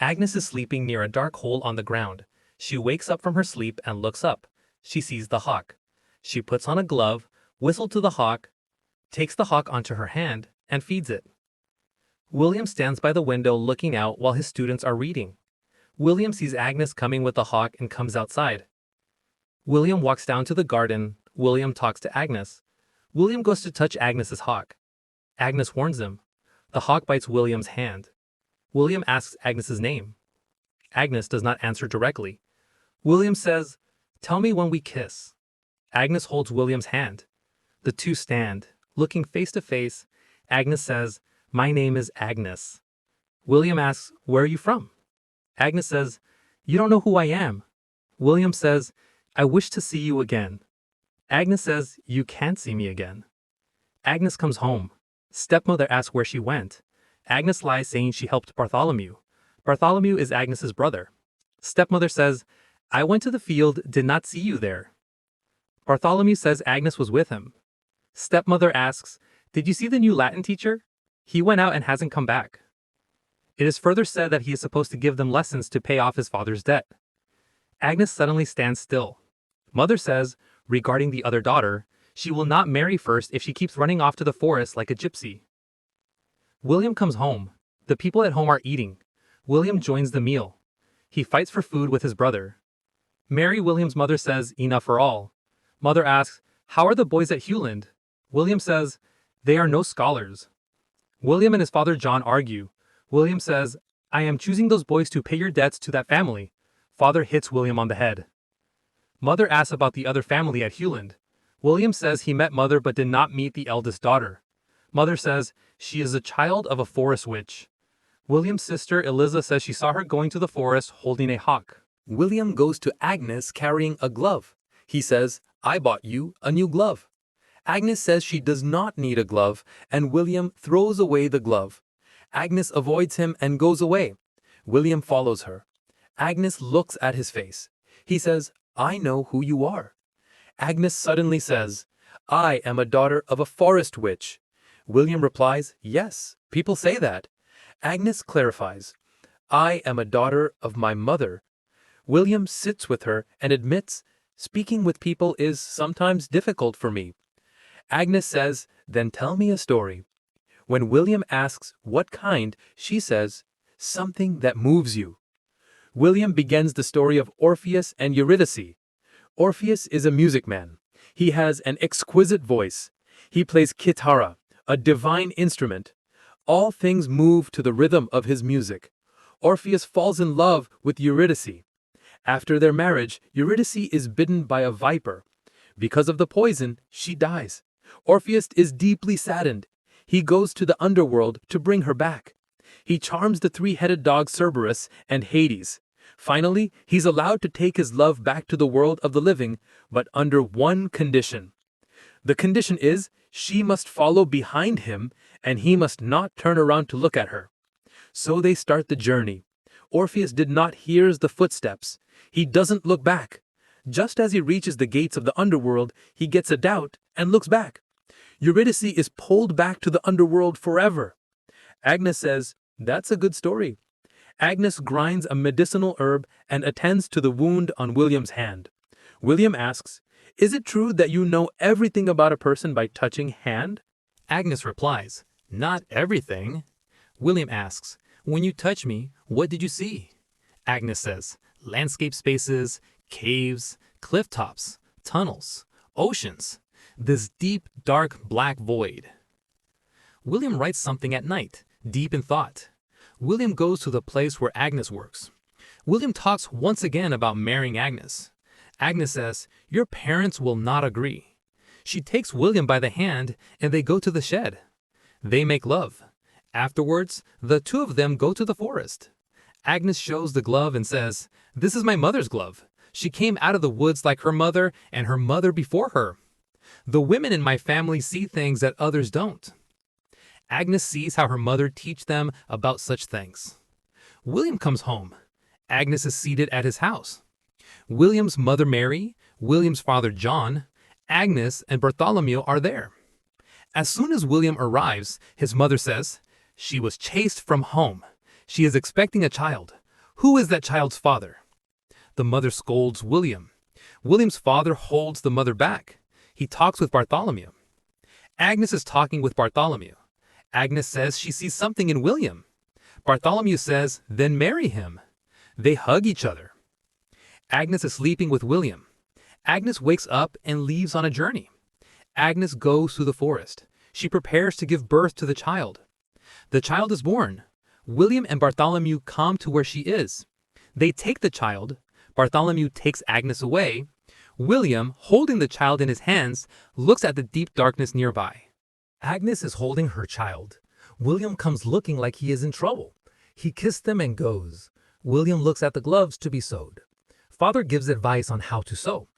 Agnes is sleeping near a dark hole on the ground. She wakes up from her sleep and looks up. She sees the hawk. She puts on a glove, whistles to the hawk, takes the hawk onto her hand, and feeds it. William stands by the window looking out while his students are reading. William sees Agnes coming with the hawk and comes outside. William walks down to the garden. William talks to Agnes. William goes to touch Agnes's hawk. Agnes warns him. The hawk bites William's hand. William asks Agnes's name. Agnes does not answer directly. William says, "Tell me when we kiss." Agnes holds William's hand. The two stand, looking face to face. Agnes says, "My name is Agnes." William asks, "Where are you from?" Agnes says, "You don't know who I am." William says, "I wish to see you again." Agnes says, "You can't see me again." Agnes comes home. Stepmother asks where she went. Agnes lies, saying she helped Bartholomew. Bartholomew is Agnes's brother. Stepmother says, "I went to the field, did not see you there." Bartholomew says Agnes was with him. Stepmother asks, "Did you see the new Latin teacher? He went out and hasn't come back." It is further said that he is supposed to give them lessons to pay off his father's debt. Agnes suddenly stands still. Mother says, regarding the other daughter, she will not marry first if she keeps running off to the forest like a gypsy. William comes home. The people at home are eating. William joins the meal. He fights for food with his brother. Mary, William's mother, says, "Enough for all." Mother asks, "How are the boys at Hewland?" William says, "They are no scholars." William and his father John argue. William says, "I am choosing those boys to pay your debts to that family." Father hits William on the head. Mother asks about the other family at Hewland. William says he met Mother but did not meet the eldest daughter. Mother says she is a child of a forest witch. William's sister Eliza says she saw her going to the forest holding a hawk. William goes to Agnes carrying a glove. He says, "I bought you a new glove." Agnes says she does not need a glove, and William throws away the glove. Agnes avoids him and goes away. William follows her. Agnes looks at his face. He says, "I know who you are." Agnes suddenly says, "I am a daughter of a forest witch." William replies, "Yes, people say that." Agnes clarifies, "I am a daughter of my mother." William sits with her and admits, "Speaking with people is sometimes difficult for me." Agnes says, "Then tell me a story." When William asks what kind, she says, "Something that moves you." William begins the story of Orpheus and Eurydice. Orpheus is a music man. He has an exquisite voice. He plays kitara, a divine instrument. All things move to the rhythm of his music. Orpheus falls in love with Eurydice. After their marriage, Eurydice is bitten by a viper. Because of the poison, she dies. Orpheus is deeply saddened. He goes to the underworld to bring her back. He charms the three-headed dog Cerberus and Hades. Finally, he's allowed to take his love back to the world of the living, but under one condition. The condition is she must follow behind him, and he must not turn around to look at her. So they start the journey. Orpheus did not hear the footsteps. He doesn't look back. Just as he reaches the gates of the underworld, he gets a doubt and looks back. Eurydice is pulled back to the underworld forever. Agnes says, "That's a good story." Agnes grinds a medicinal herb and attends to the wound on William's hand. William asks, "Is it true that you know everything about a person by touching hand?" Agnes replies, "Not everything." William asks, "When you touch me, what did you see?" Agnes says, "Landscape spaces, caves, cliff tops, tunnels, oceans, this deep, dark, black void." William writes something at night, deep in thought. William goes to the place where Agnes works. William talks once again about marrying Agnes. Agnes says, "Your parents will not agree." She takes William by the hand and they go to the shed. They make love. Afterwards, the two of them go to the forest. Agnes shows the glove and says, "This is my mother's glove. She came out of the woods like her mother and her mother before her. The women in my family see things that others don't." Agnes sees how her mother teach them about such things. William comes home. Agnes is seated at his house. William's mother Mary, William's father John, Agnes, and Bartholomew are there. As soon as William arrives, his mother says, "She was chased from home. She is expecting a child. Who is that child's father? The mother scolds William. William's father holds the mother back. He talks with Bartholomew. Agnes is talking with Bartholomew. Agnes says she sees something in William. Bartholomew says, then marry him. They hug each other. Agnes is sleeping with William. Agnes wakes up and leaves on a journey. Agnes goes through the forest. She prepares to give birth to the child. The child is born. William and Bartholomew come to where she is. They take the child. Bartholomew takes Agnes away. William, holding the child in his hands, looks at the deep darkness nearby. Agnes is holding her child. William comes looking like he is in trouble. He kisses them and goes. William looks at the gloves to be sewed. Father gives advice on how to sew.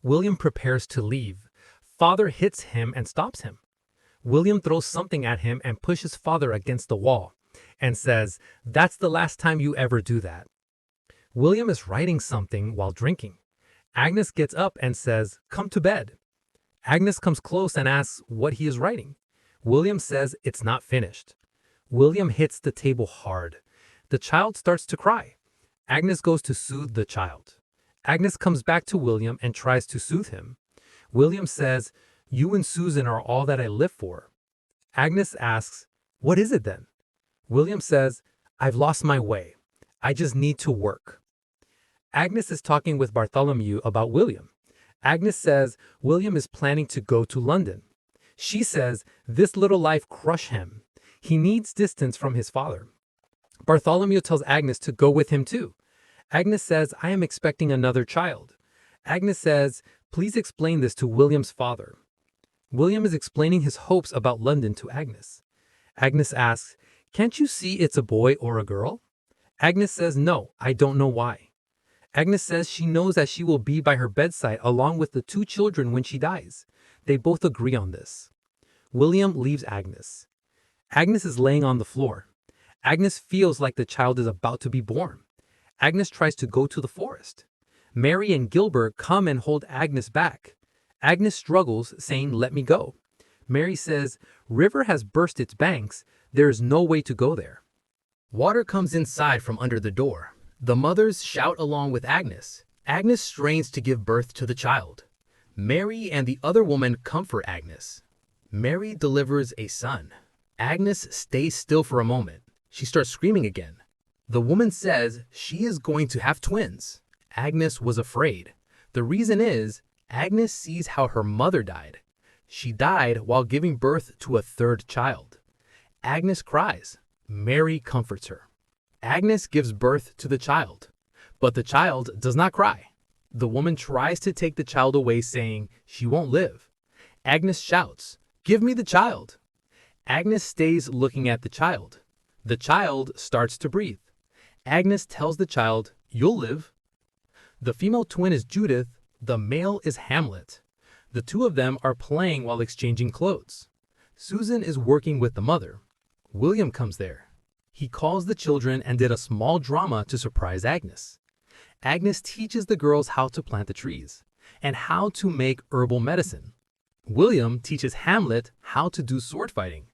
William prepares to leave. Father hits him and stops him. William throws something at him and pushes Father against the wall and says, "That's the last time you ever do that." William is writing something while drinking. Agnes gets up and says, "Come to bed." Agnes comes close and asks what he is writing. William says it's not finished. William hits the table hard. The child starts to cry. Agnes goes to soothe the child. Agnes comes back to William and tries to soothe him. William says, "You and Susan are all that I live for." Agnes asks, "What is it then?" William says, "I've lost my way. I just need to work." Agnes is talking with Bartholomew about William. Agnes says William is planning to go to London. She says this little life crushed him. He needs distance from his father. Bartholomew tells Agnes to go with him too. Agnes says, "I am expecting another child." Agnes says, "Please explain this to William's father." William is explaining his hopes about London to Agnes. Agnes asks, "Can't you see it's a boy or a girl?" Agnes says, "No, I don't know why." Agnes says she knows that she will be by her bedside along with the two children when she dies. They both agree on this. William leaves Agnes. Agnes is laying on the floor. Agnes feels like the child is about to be born. Agnes tries to go to the forest. Mary and Gilbert come and hold Agnes back. Agnes struggles, saying, "Let me go." Mary says, "River has burst its banks. There is no way to go there." Water comes inside from under the door. The mothers shout along with Agnes. Agnes strains to give birth to the child. Mary and the other woman comfort Agnes. Mary delivers a son. Agnes stays still for a moment. She starts screaming again. The woman says she is going to have twins. Agnes was afraid. The reason is, Agnes sees how her mother died. She died while giving birth to a third child. Agnes cries. Mary comforts her. Agnes gives birth to the child, but the child does not cry. The woman tries to take the child away, saying she won't live. Agnes shouts, "Give me the child." Agnes stays looking at the child. The child starts to breathe. Agnes tells the child, "You'll live." The female twin is Judith. The male is Hamlet. The two of them are playing while exchanging clothes. Susan is working with the mother. William comes there. He calls the children and did a small drama to surprise Agnes. Agnes teaches the girls how to plant the trees and how to make herbal medicine. William teaches Hamlet how to do sword fighting.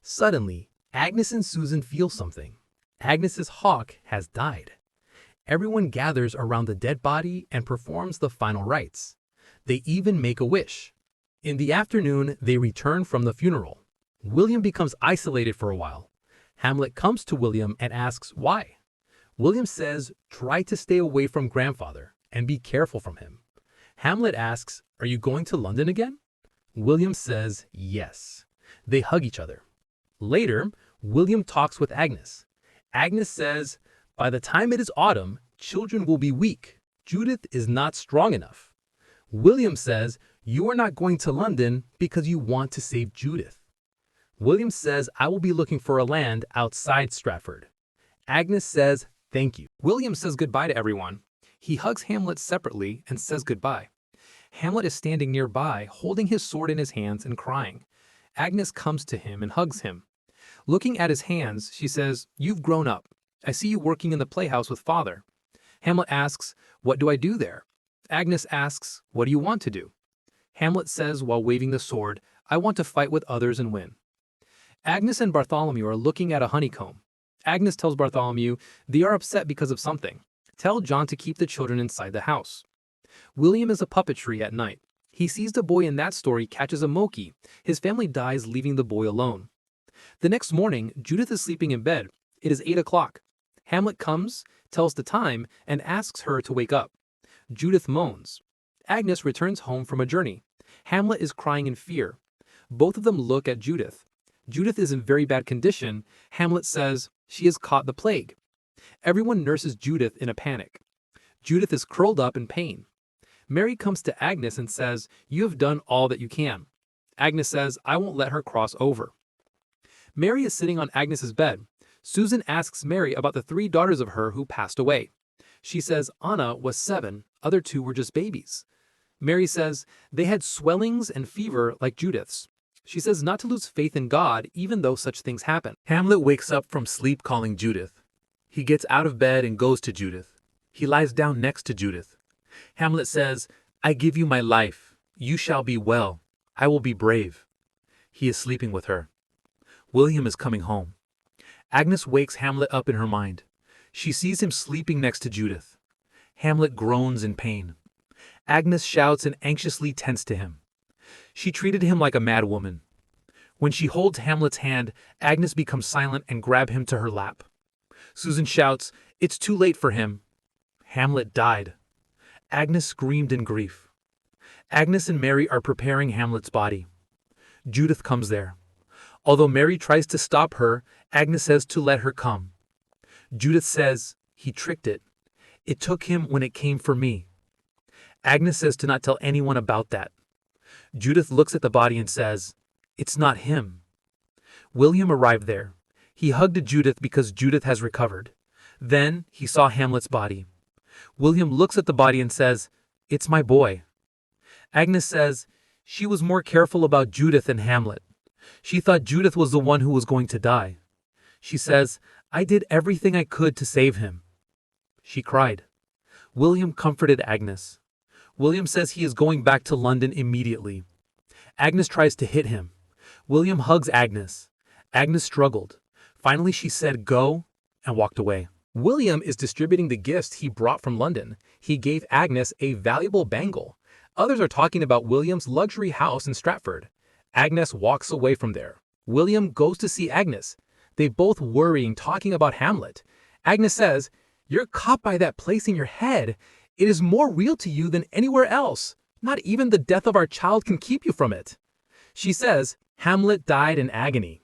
Suddenly, Agnes and Susan feel something. Agnes's hawk has died. Everyone gathers around the dead body and performs the final rites. They even make a wish. In the afternoon, they return from the funeral. William becomes isolated for a while. Hamlet comes to William and asks why. William says, "Try to stay away from grandfather and be careful from him." Hamlet asks, "Are you going to London again?" William says, "Yes." They hug each other. Later, William talks with Agnes. Agnes says, "By the time it is autumn, children will be weak. Judith is not strong enough." William says, "You are not going to London because you want to save Judith." William says, "I will be looking for a land outside Stratford." Agnes says, "Thank you." William says goodbye to everyone. He hugs Hamlet separately and says goodbye. Hamlet is standing nearby, holding his sword in his hands and crying. Agnes comes to him and hugs him. Looking at his hands, she says, "You've grown up. I see you working in the playhouse with father." Hamlet asks, "What do I do there?" Agnes asks, "What do you want to do?" Hamlet says while waving the sword, "I want to fight with others and win." Agnes and Bartholomew are looking at a honeycomb. Agnes tells Bartholomew they are upset because of something. Tell John to keep the children inside the house. William is a puppetry at night. He sees the boy in that story catches a monkey. His family dies, leaving the boy alone. The next morning, Judith is sleeping in bed. It is 8 o'clock. Hamlet comes, tells the time, and asks her to wake up. Judith moans. Agnes returns home from a journey. Hamlet is crying in fear. Both of them look at Judith. Judith is in very bad condition. Hamlet says she has caught the plague. Everyone nurses Judith in a panic. Judith is curled up in pain. Mary comes to Agnes and says, "You have done all that you can." Agnes says, "I won't let her cross over." Mary is sitting on Agnes's bed. Susan asks Mary about the 3 daughters of her who passed away. She says Anna was 7, other 2 were just babies. Mary says they had swellings and fever like Judith's. She says not to lose faith in God even though such things happen. Hamlet wakes up from sleep calling Judith. He gets out of bed and goes to Judith. He lies down next to Judith. Hamlet says, "I give you my life. You shall be well. I will be brave." He is sleeping with her. William is coming home. Agnes wakes Hamlet up in her mind. She sees him sleeping next to Judith. Hamlet groans in pain. Agnes shouts and anxiously tends to him. She treated him like a mad woman. When she holds Hamlet's hand, Agnes becomes silent and grabs him to her lap. Susan shouts, "It's too late for him." Hamlet died. Agnes screamed in grief. Agnes and Mary are preparing Hamlet's body. Judith comes there. Although Mary tries to stop her, Agnes says to let her come. Judith says, "He tricked it. It took him when it came for me." Agnes says to not tell anyone about that. Judith looks at the body and says, "It's not him." William arrived there. He hugged Judith because Judith has recovered. Then he saw Hamlet's body. William looks at the body and says, "It's my boy." Agnes says she was more careful about Judith than Hamlet. She thought Judith was the one who was going to die. She says, "I did everything I could to save him." She cried. William comforted Agnes. William says he is going back to London immediately. Agnes tries to hit him. William hugs Agnes. Agnes struggled. Finally she said, "Go," and walked away. William is distributing the gifts he brought from London. He gave Agnes a valuable bangle. Others are talking about William's luxury house in Stratford. Agnes walks away from there. William goes to see Agnes. They both worrying, talking about Hamlet. Agnes says, "You're caught by that place in your head. It is more real to you than anywhere else. Not even the death of our child can keep you from it." She says, "Hamlet died in agony."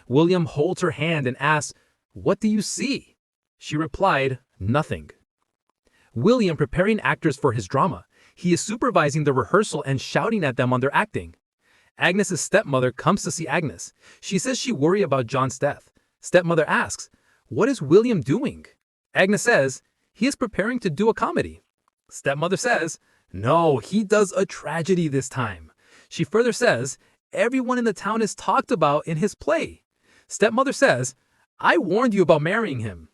William holds her hand and asks, "What do you see?" She replied, "Nothing." William preparing actors for his drama. He is supervising the rehearsal and shouting at them on their acting. Agnes's stepmother comes to see Agnes. She says she worries about John's death. Stepmother asks, "What is William doing?" Agnes says, "He is preparing to do a comedy." Stepmother says, "No, he does a tragedy this time." She further says, "Everyone in the town is talked about in his play." Stepmother says, "I warned you about marrying him."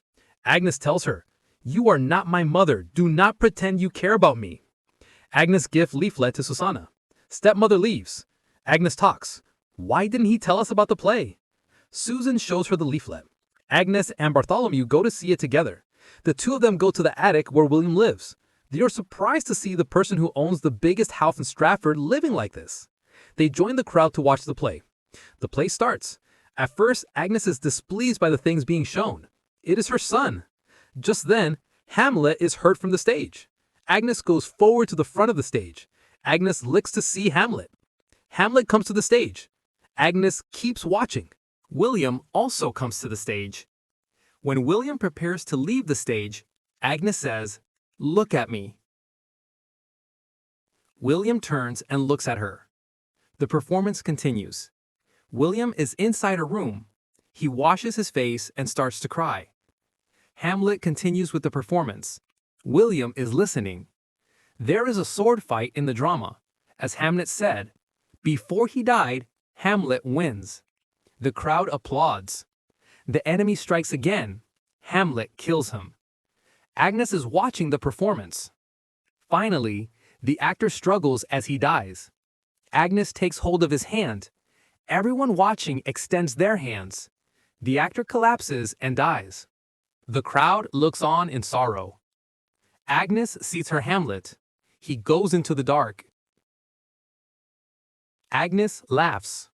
Agnes tells her, "You are not my mother. Do not pretend you care about me." Agnes gives leaflet to Susanna. Stepmother leaves. Agnes talks. "Why didn't he tell us about the play?" Susan shows her the leaflet. Agnes and Bartholomew go to see it together. The two of them go to the attic where William lives. They are surprised to see the person who owns the biggest house in Stratford living like this. They join the crowd to watch the play. The play starts. At first, Agnes is displeased by the things being shown. It is her son. Just then, Hamlet is heard from the stage. Agnes goes forward to the front of the stage. Agnes looks to see Hamlet. Hamlet comes to the stage. Agnes keeps watching. William also comes to the stage. When William prepares to leave the stage, Agnes says, "Look at me." William turns and looks at her. The performance continues. William is inside a room. He washes his face and starts to cry. Hamlet continues with the performance. William is listening. There is a sword fight in the drama. As Hamlet said, before he died, Hamlet wins. The crowd applauds. The enemy strikes again. Hamlet kills him. Agnes is watching the performance. Finally, the actor struggles as he dies. Agnes takes hold of his hand. Everyone watching extends their hands. The actor collapses and dies. The crowd looks on in sorrow. Agnes sees her Hamlet. He goes into the dark. Agnes laughs.